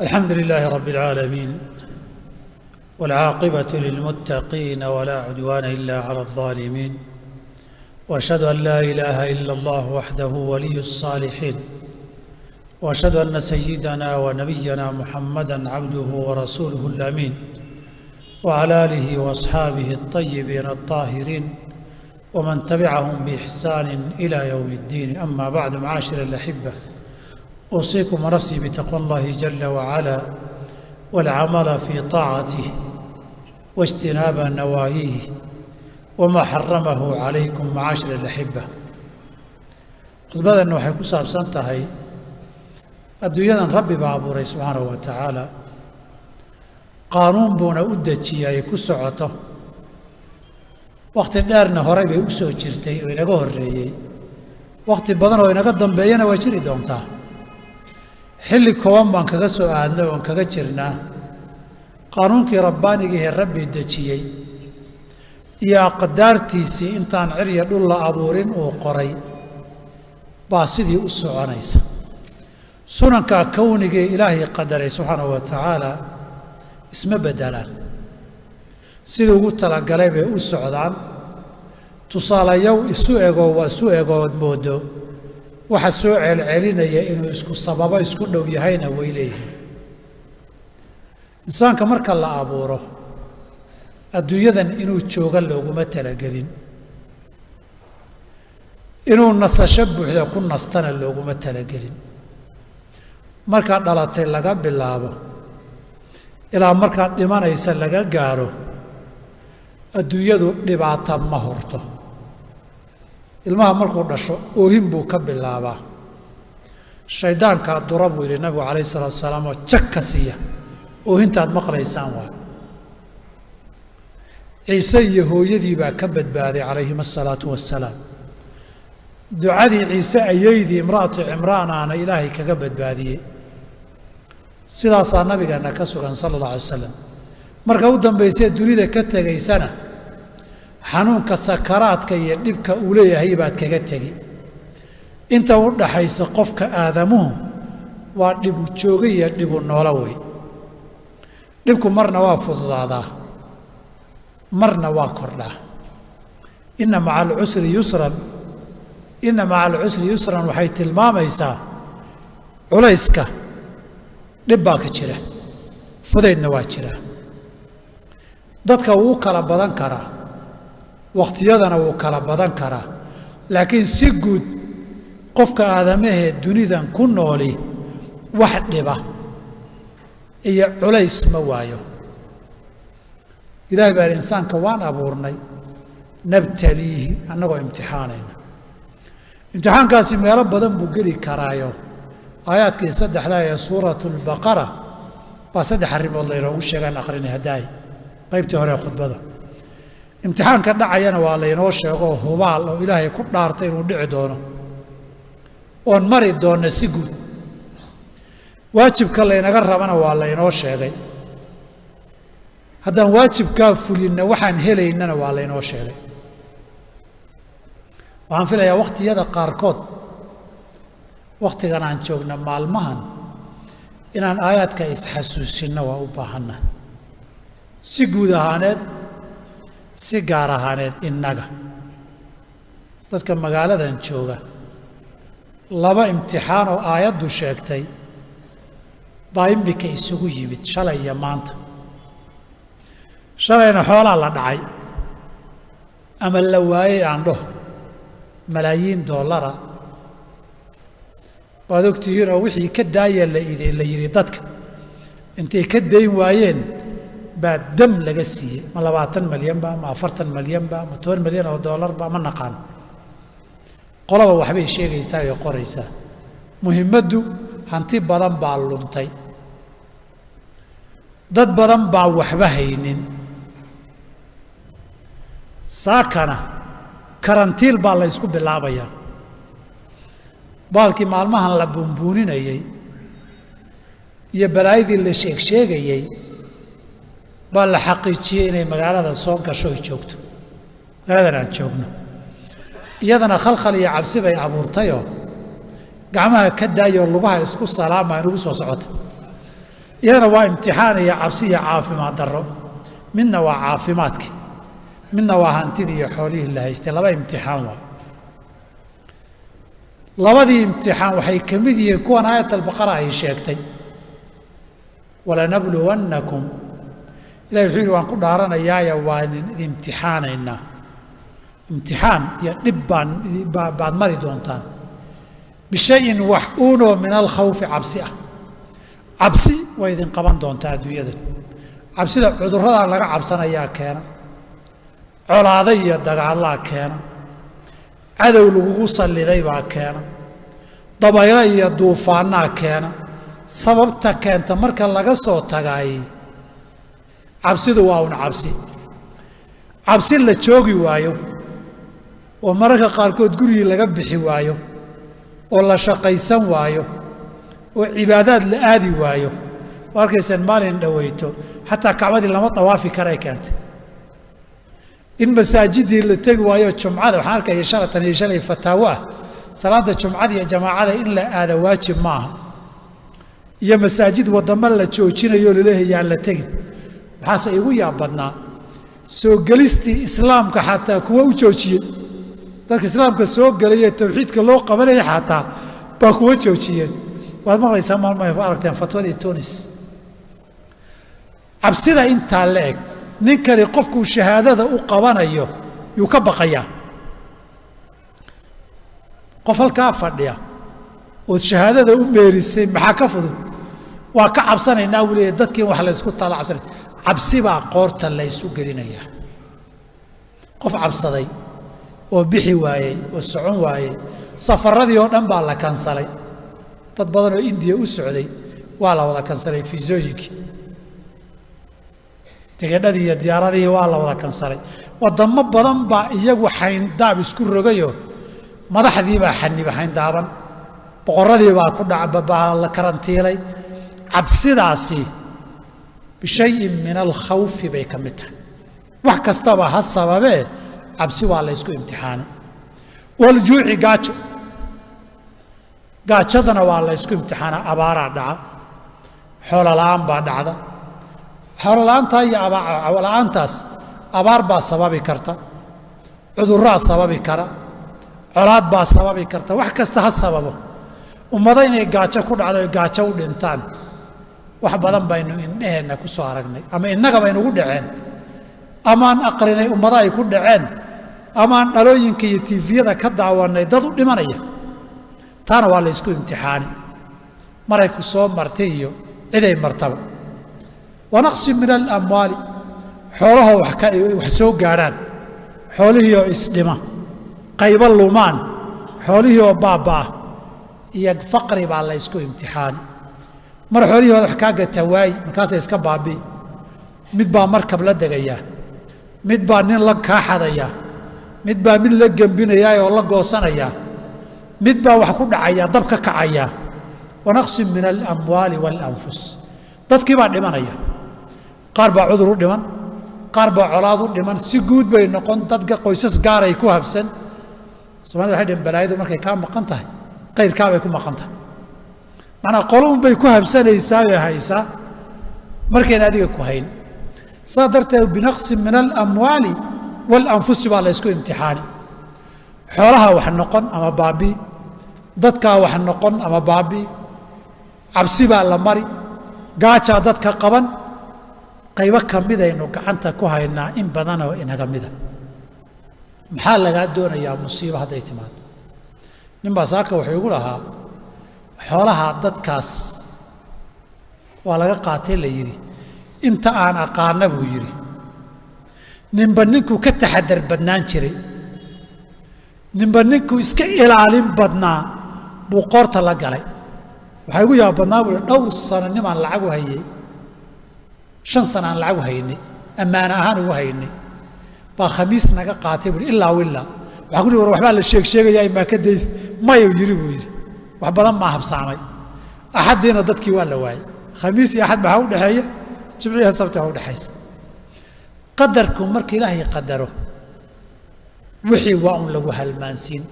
الحمد لله رب العالمين والعاقبة للمتقين ولا عدوان إلا على الظالمين وأشهد أن لا إله إلا الله وحده ولي الصالحين وأشهد أن سيدنا ونبينا محمدًا عبده ورسوله الأمين وعلى آله وأصحابه الطيبين الطاهرين ومن تبعهم بإحسان إلى يوم الدين. أما بعد، معاشر الأحبة، أوصيكم ونفسي بتقوى الله جل وعلا والعمل في طاعته واجتناب نواهيه وما حرمه عليكم. معاشر الأحبة، khudbadan waxay ku saabsan tahay adduunyadan Rabbi baa abuuray subxaanahu wa tacaala, qaanuun buuna u dejiyay ku socoto. waqti dheerna horey bay u soo jirtay oo inaga horreeyey, waqti badan oo inaga dambeeyana waa jiri doontaa. xilli kooban baan kaga soo aadnay oon kaga jirnaa qaanuunkii rabbaanigii ee Rabbi dejiyey iyo aqdaartiisii intaan cirya dhul la abuurin uu qoray baa sidii u soconaysa. sunanka kowniga Ilaahay qadaray subxaanahu wa tacaala isma bedelaan, sidii ugu talagalay bay u socdaan. tusaalayow isu egood moodo waxa soo celcelinaya inuu isku sababo isku dhow yahayna way leeyihiin. insaanka marka la abuuro adduunyadan inuu jooga looguma talagelin, inuu nasasho buuxda ku nastana looguma talagelin. markaad dhalatay laga bilaabo ilaa markaad dhimanaysa laga gaaro, adduunyadu dhibaato ma horto. ilmaha markuu dhasho oohin buu ka bilaabaa, shaydaankaa dura buu yidhi nabigu calayhi salaatu wasalaam, oo jag ka siiya oohintaad maqlaysaan waay. ciise iyo hooyadii baa ka badbaaday calayhim asalaatu wassalaam. ducadii ciise ayeydii imra'atu cimraan aana ilaahay kaga badbaadiyey. sidaasaa nabigeenna ka sugan sala allahu alay wasalam. marka u dambaysee dunida ka tegaysana xanuunka sakaraadka iyo dhibka uu leeyahay baad kaga tegi. inta u dhaxaysa qofka aadamuhu waa dhibu jooga iyo dhibu noolo wey. dhibku marna waa fududaadaa, marna waa kordhaa. inna maca alcusri yusran waxay tilmaamaysaa culayska dhib baa ka jira, fudaydna waa jira. dadka wuu kala badan karaa, waqtiyadana wuu kala badan karaa, laakiin si guud qofka aadamahee dunidan ku nooli wax dhiba iyo culays ma waayo. ilaahay baa insaanka waan abuurnay nabtaliihi, annagoo imtixaanayna. imtixaankaasi meelo badan buu geli karaayo aayaadkii saddexda ee suuratulbaqara baa saddex arrimood laynoogu sheegaan aqrinay haddaay qaybtii hore ee khudbada. imtixaanka dhacayana waa laynoo sheegoo hubaal oo ilaahay ku dhaartay inuu dhici doono oon mari doonna si guud. waajibka laynaga rabana waa laynoo sheegay, haddaan waajibkaa fulinna waxaan helaynana waa laynoo sheegay. waxaan filayaa waqtiyada qaarkood, waqtigan aan joogna maalmahan, inaan aayaadka isxasuusinno waa u baahanna, si guud ahaaneed, si gaar ahaaneed. innaga dadka magaaladan jooga laba imtixaan oo aayaddu sheegtay baa immika isugu yimid, shalay iyo maanta. shalayna xoolaa la dhacay ama la waayey aan dhaho, malaayiin dollara waad ogtihiin, oo wixii ka daaya la yidhi dadka intay ka dayn waayeen baa dam laga siiyey. ma 20 malyanba, ma 40 malyanba, ma 10 malyan oo dollarba, ma naqaan. qolaba waxbay sheegaysaa iyo qoraysaa. muhimmaddu hanti badan baa luntay, dad badan baa waxba haynin. saakana karantiil baa la ysku bilaabayaa. baalkii maalmahan la buunbuuninayey iyo balaayadii la sheegayey baa la xaqiijiyey inay magaalada soo gasho ay joogto, magaaladan aan joogno. iyadana khalkhal iyo cabsi bay abuurtayoo gacmaha ka daayoo lugaha isku salaamaa inugu soo socota. iyadana waa imtixaan iyo cabsi iyo caafimaad darro midna waa caafimaadkii midna waa hantidii iyo xoolihii la haystay laba imtixaan waa labadii imtixaan waxay ka mid yihiin kuwan aayat albaqara ay sheegtay walanabluwannakum ilahi wuxuu yidhi waan ku dhaaranayaaya waan imtixaanaynaa imtixaan iyo dhib baad mari doontaan bishayin wax uunoo min alkhawfi cabsi ah cabsi way idin qaban doontaa adduunyada cabsida cudurrada laga cabsanayaa keena colaado iyo dagaallaa keena cadow lagugu salliday baa keena dabaylo iyo duufaannaa keena sababta keenta marka laga soo tagaayey cabsidu waa un cabsi la joogi waayo oo mararka qaarkood gurigii laga bixi waayo oo la shaqaysan waayo oo cibaadaad la aadi waayo oo arkaysaan maalin dhaweyto xataa kacbadii lama dawaafi karay keentay in masaajidii la tegi waayo jumcada waxaan arkaya shalatan iyo shalay fataawo ah salaada jumcada iyo jamaacada in la aada waajib maaha iyo masaajid wadamo la joojinayo laleeyahay aan la tegin waxaase igu yaab badnaa soo gelistii islaamka xataa kuwa u joojiyey dadka islaamka soo gelaya tawxiidka loo qabanaya xataa baa kuwa joojiyeen waad maqlaysaa maalmaha aragteen fatwadii tunis cabsida intaa la eg ninkani qofkuu shahaadada u qabanayo yuu ka baqayaa qof halkaa fadhiya ood shahaadada u meerisay maxaa ka fudud waa ka cabsanaynaa wuu leeyahy dadkii wax la ysku taala cabsanay cabsi baa qoorta la ysu gelinayaa qof cabsaday oo bixi waayey oo socon waayey safaradii oo dhan baa la kansalay dad badan oo indiya u socday waa la wada kansalay fiisooyinkii tigidhadii iyo diyaaradihii waa la wada kansalay wadamo badan baa iyagu xayndaab isku rogayoo madaxdii baa xaniba xayndaaban boqorradii baa ku dhacbaa la karantiilay cabsidaasi bishayin min alkhawfi bay ka mid tahay wax kastaba ha sababee cabsi waa la ysku imtixaanay waljuuci gaajadana waa la ysku imtixaana abaaraa dhaca xoolo la'aan baa dhacda xoolo la'aantaa iyo la'aantaas abaar baa sababi karta cudurraa sababi kara colaad baa sababi karta wax kasta ha sababo ummado inay gaajo ku dhacdo oy gaajo u dhintaan wax badan baynu indheheenna ku soo aragnay ama innaga baynugu dhaceen amaan aqrinay ummado ay ku dhaceen amaan dhalooyinka iyo tiifiyada ka daawannay dad u dhimanaya taana waa la ysku imtixaani maray ku soo martay iyo ciday martaba wanaqsi min alamwaali xoolaha wax soo gaadhaan xoolihii oo isdhima qaybo lumaan xoolihii oo baabba'a iyo faqri baa la ysku imtixaani mar xoolihii baad wax kaa gata waayi markaasay iska baabi'i mid baa markab la degayaa mid baa nin la kaa xadayaa mid baa mid la gembinayaa oo la goosanayaa mid baa wax ku dhacayaa dab ka kacayaa wanaqsi min alamwaali waalanfus dadkii baa dhimanaya qaar baa cudur u dhiman qaar baa colaad u dhiman si guud bay noqon dadka qoysas gaaray ku habsan soomaalida waxay dhihin balaayadu markay kaa maqan tahay qayrkaabay ku maqan tahay macnaa qoluun bay ku habsanaysaa ee haysaa markayna adiga ku hayn saa darteed binaqsi min alamwaali waalanfusi baa la ysku imtixaani xoolaha wax noqon ama baabii dadkaa wax noqon ama baabii cabsi baa la mari gaajaa dadka qaban qaybo ka midaynu gacanta ku haynaa in badanoo inaga mida maxaa lagaa doonayaa musiibo hadday timaado nin baa saaka wuxuu igu lahaa xoolaha dadkaas waa laga qaatay la yidhi inta aan aqaana buu yidhi ninba ninkuu ka taxadar badnaan jiray ninba ninkuu iska ilaalin badnaa buu qoorta la galay waxaa igu yaab badnaa buu dhowr sano nimaan lacag u hayay 5 sano aan lacag u haynay ammaana ahaan ugu haynay baa khamiis naga qaatay buu ilaa willa waxaa ku war waxbaa la sheegayaa imaa ka days mayu yiri buu yidhi wax badan ma habsaamay axadiina dadkii waa la waayay khamiis iyo axad maxaa u dhexeeya jimciya sabti u dhaxaysa qadarku marka ilaahay qadaro wixii waa un lagu halmaansiin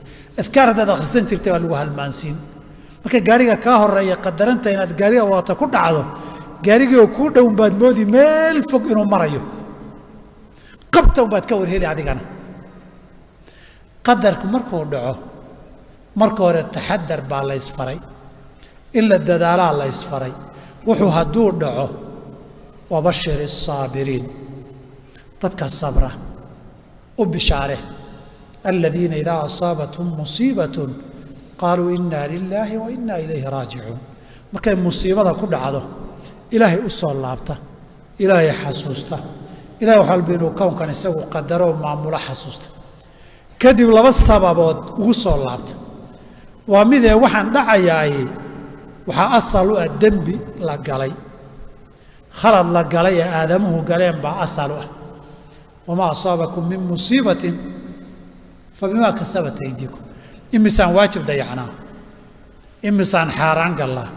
afkaar hadaad akhrisan jirtay waa lagu halmaansiin marka gaariga kaa horeeya qadaranta inaad gaariga wadato ku dhacdo gaarigii oo kuu dhown baad moodi meel fog inuu marayo qabtan baad ka warheli adigana qadarku markuu dhaco marka hore taxadar baa la isfaray in la dadaalaa la isfaray wuxuu hadduu dhaco wabashir الصاabiriin dadka sabra u bishaare aladiina idaa asaabathum musiibaة qaaluu ina lilaahi wa ina ilayhi raajicuun markay musiibada ku dhacdo ilaahay u soo laabta ilaahay xasuusta ilahay wax walba inuu kownkan isagu qadaro maamulo xasuusta kadib laba sababood ugu soo laabta waa midee waxaan dhacayaay waxaa asal u ah dembi la galay khalad la galay ee aadamuhu galeen baa asal u ah wamaa asaabakum min musiibatin fabimaa kasabat aydiikum imisaan waajib dayacnaa imisaan xaaraan gallaa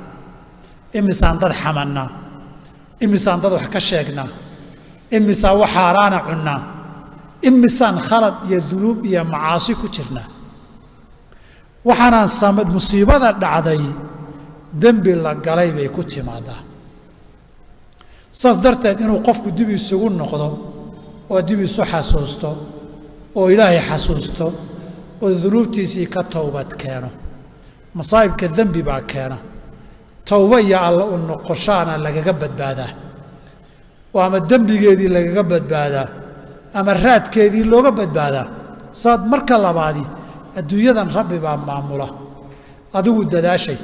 imisaan dad xamannaa imisaan dad wax ka sheegnaa imisaan wax xaaraana cunnaa imisaan khalad iyo dunuub iyo macaasi ku jirnaa waxaanaan musiibada dhacday dembi la galay bay ku timaadaa saas darteed inuu qofku dib isugu noqdo oo dib isu xasuusto oo ilaahay xasuusto oo dunuubtiisii ka towbad keeno masaa'ibka dembi baa keena towba iyo alla u noqoshaana lagaga badbaadaa oo ama dembigeedii lagaga badbaadaa ama raadkeedii looga badbaadaa saad marka labaadii adduunyadan rabbi baa maamula adigu dadaashay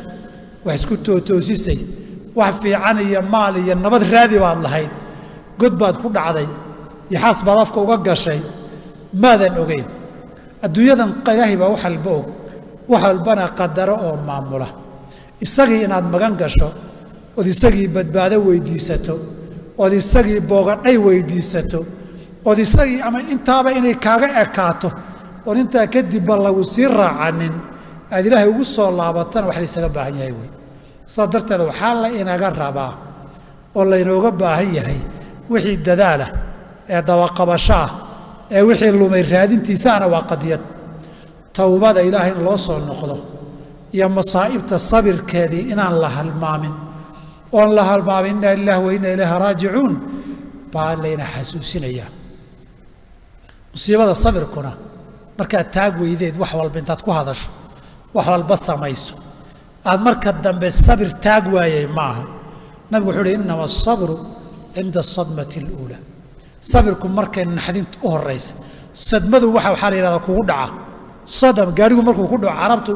wax isku tootoosisay wax fiican iyo maal iyo nabad raadi baad lahayd god baad ku dhacday yaxaas baad afka uga gashay maadan ogeyn adduunyadan ilaahay baa wax walba og wax walbana qadaro oo maamula isagii inaad magan gasho ood isagii badbaado weydiisato ood isagii boogadhay weydiisato ood isagii ama intaaba inay kaaga ekaato oon intaa kadibba lagu sii raacanin aad ilaahay ugu soo laabatana wax laysaga baahan yahay wey saas darteed waxaa la inaga rabaa oo laynooga baahan yahay wixii dadaalah ee dabaqabasho ah ee wixii lumay raadintiisaana waa qadiyad towbada ilaahay in loo soo noqdo iyo masaa'ibta sabirkeedii inaan la halmaamin oon la halmaamin inna lillahi wa inna ilayhi raajicuun baa layna xasuusinayaa musiibada sabirkuna markaad taag weydeed wax walba intaad ku hadasho wax walba samayso aad marka dambe sabir taag waayay maaha nabigu wuxuu uhi innama asabru cinda asadmati aluulaa sabirku markay naxdinta u horraysa sadmadu waxaa la yidhahdaa kugu dhaca sadam gaadhigu markuu ku dhaco carabtu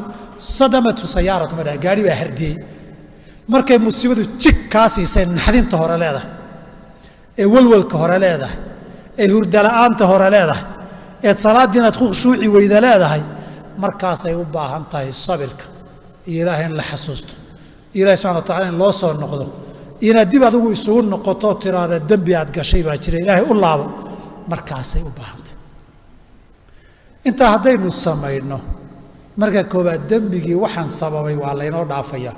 sadamatu sayaaratu ma dhaha gaadhi baa hardiyey markay musiibadu jig kaa siisay naxdinta hore leedahay ee walwalka hore leedahay ee hurdala'aanta hore leedahay eed salaaddii inaad ku khushuuci weyda leedahay markaasay u baahan tahay sabirka iyo ilaahay in la xasuusto iyo ilahay subxana wa tacala in loo soo noqdo iyo inaad dib adigu isugu noqotoo tiraahda dembi aad gashay baa jira ilaahay u laabo markaasay u baahan tahay intaa haddaynu samayno marka koowaad dembigii waxaan sababay waa laynoo dhaafayaa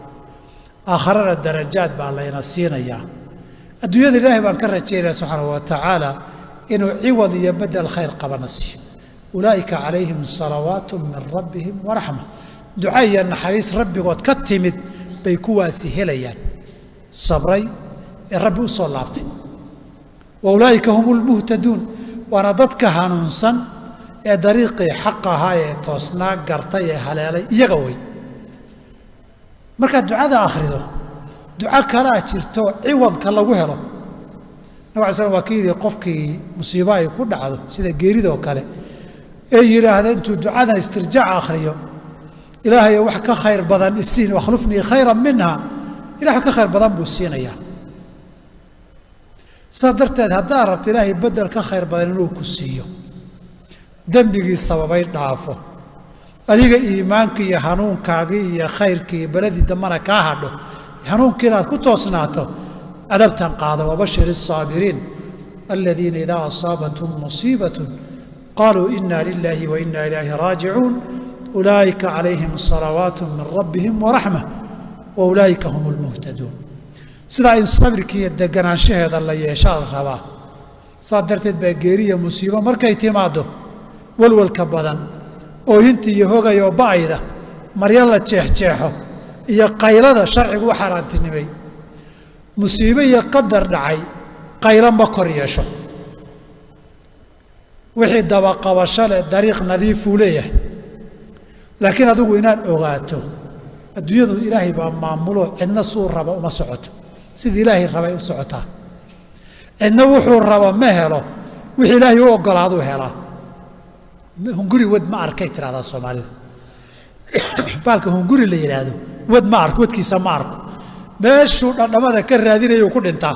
aakharana darajaad baa layna siinayaa adduunyada ilaahay baan ka rajaynaya subxaana wa tacaala inuu ciwad iyo bedel khayr qabana siiyo ulaa'ika calayhim salawaatu min rabbihim waraxma duca iyo naxariis rabbigood ka timid bay kuwaasi helayaan sabray ee rabbi u soo laabtay wa ulaa'ika hum lmuhtaduun waana dadka hanuunsan ee dariiqii xaq ahaa ee toosnaa gartay ee haleelay iyaga wey markaad ducada akhrido duco kalaa jirto ciwadka lagu helo nabig alay slam waa ka yidhi qofkii musiibo ay ku dhacdo sida geeridoo kale ee yidhaahda intuu ducadan istirjaaca akhriyo ilaahay wax ka khayr badan isiin wakhlufnii khayran minha ilahay wax ka khayr badan buu siinayaa saas darteed haddaad rabto ilaahay bedel ka khayr badan inuu ku siiyo dembigii sababay dhaafo adiga iimaankii iyo hanuunkaagii iyo khayrkii iyo beladii dambana kaa hadho hanuunkii inaad ku toosnaato adabtan qaado wabashir الصاabiriin aladiina idaa asaabathum musiibaة qaluu ina lilaahi wa ina ilayhi raajicuun ulaa'ika calayhim salawaat min rabbihim waraxma wa ulaa'ika hum اlmuhtaduun sidaa in sabirkii iyo deganaanshaheeda la yeeshaa la rabaa saas darteed baa geeriya musiibo markay timaaddo walwalka badan oohinta iyo hogaya oo ba'ayda maryo la jeexjeexo iyo qaylada sharcigu u xaaraantinimay musiibo iyo qadar dhacay qaylo ma kor yeesho wixii dabaqabasho leh dariiq nadiifuu leeyahay laakiin adigu inaad ogaato adduunyadu ilaahay baa maamulo cidna suu raba uma socoto sidii ilaahay rabay u socotaa cidna wuxuu raba ma helo wixii ilaahay u ogolaaduu helaa hunguri wad ma arkay tiraahdaa soomaalida baalka hunguri la yidhaahdo wad ma arko wadkiisa ma arko meeshuu dhadhamada ka raadinayuu ku dhintaa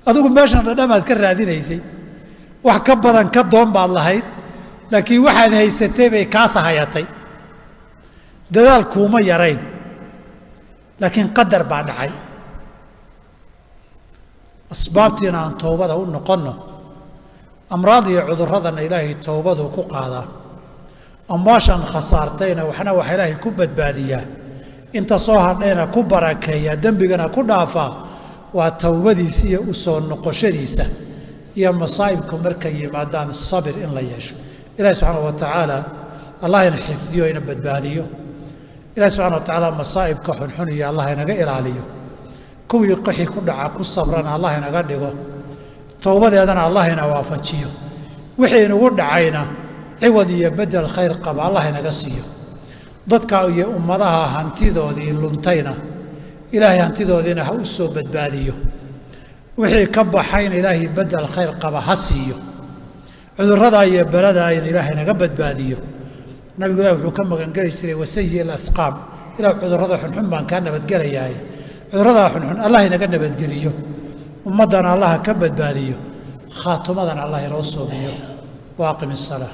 adigu meeshan dhadhamaad ka raadinaysay wax ka badan ka doon baad lahayd laakiin waxaad haysatay bay kaasa hayatay dadaal kuuma yarayn laakiin qadar baa dhacay asbaabtiina aan toobada u noqonno amraad iyo cudurradana ilaahay toobaduu ku qaadaa amwaashan khasaartayna waxna waxa ilaahay ku badbaadiyaa inta soo hadhayna ku barakeeyaa dembigana ku dhaafaa waa towbadiisa iyo u soo noqoshadiisa iyo masaa'ibku markay yimaadaan sabir in la yeesho ilaahi subxaana wa tacaala allah ina xifdiyo ina badbaadiyo ilahi subxana wa tacaala masaa'ibka xunxun iyo allah inaga ilaaliyo kuwii qixi ku dhaca ku sabrana allah inaga dhigo towbadeedana allah ina waafajiyo wixii inugu dhacayna ciwad iyo bedel khayr qaba allah inaga siiyo dadka iyo ummadaha hantidoodii luntayna ilaahay hantidoodiina ha u soo badbaadiyo wixii ka baxayna ilaahay bedel khayr qaba ha siiyo cudurrada iyo beladaa in ilaahay naga badbaadiyo nabigu ilahi wuxuu ka magangeli jiray wasayi alasqaam ilaah cudurrada xunxun baan kaa nabadgelayahay cudurradaa xunxun allah inaga nabadgeliyo ummaddana allah ka badbaadiyo khaatumadana allah inoo soomiyo waaqim الصلاة